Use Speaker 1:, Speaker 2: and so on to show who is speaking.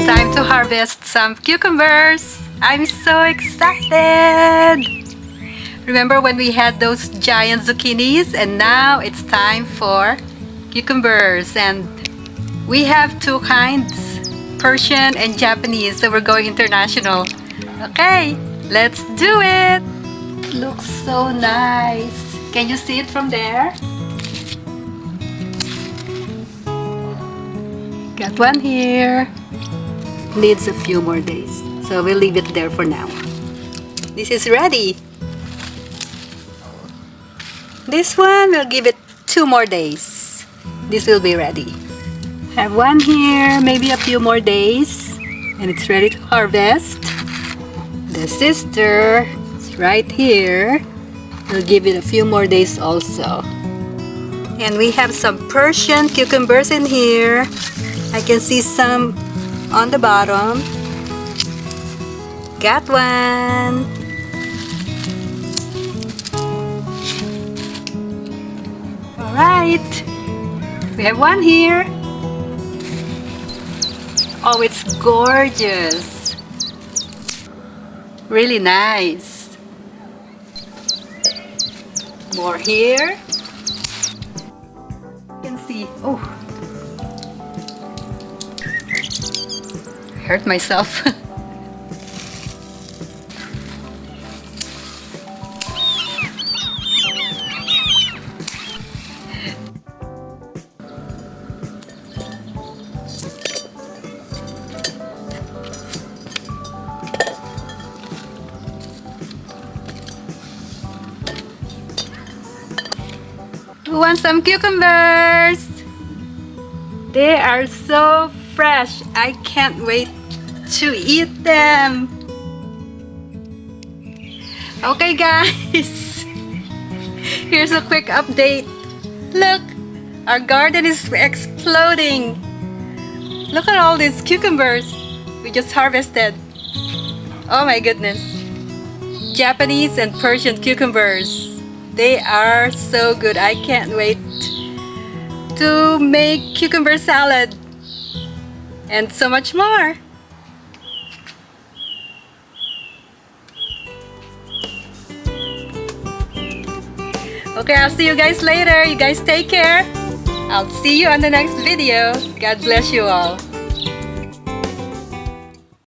Speaker 1: time to harvest some cucumbers. I'm so excited! Remember when we had those giant zucchinis? And now it's time for cucumbers. And we have two kinds, Persian and Japanese, so we're going international. Okay, let's do it! Looks so nice. Can you see it from there? Got one here. Needs a few more days, so we'll leave it there for now. This is ready. This one, we'll give it 2 more days. This will be ready. Have one here, maybe a few more days, and it's ready to harvest. The sister is right here. We'll give it a few more days also. And we have some Persian cucumbers in here. I can see some on the bottom. Got one. Alright. We have one here. Oh, it's gorgeous. Really nice. More here. You can see. Oh. Hurt myself. Who wants some cucumbers? They are so fresh. I can't wait to eat them. Okay guys, here's a quick update. Look, our garden is exploding. Look at all these cucumbers we just harvested. Oh my goodness. Japanese and Persian cucumbers. They are so good. I can't wait to make cucumber salad and so much more. Okay, I'll see you guys later. You guys take care. I'll see you on the next video. God bless you all.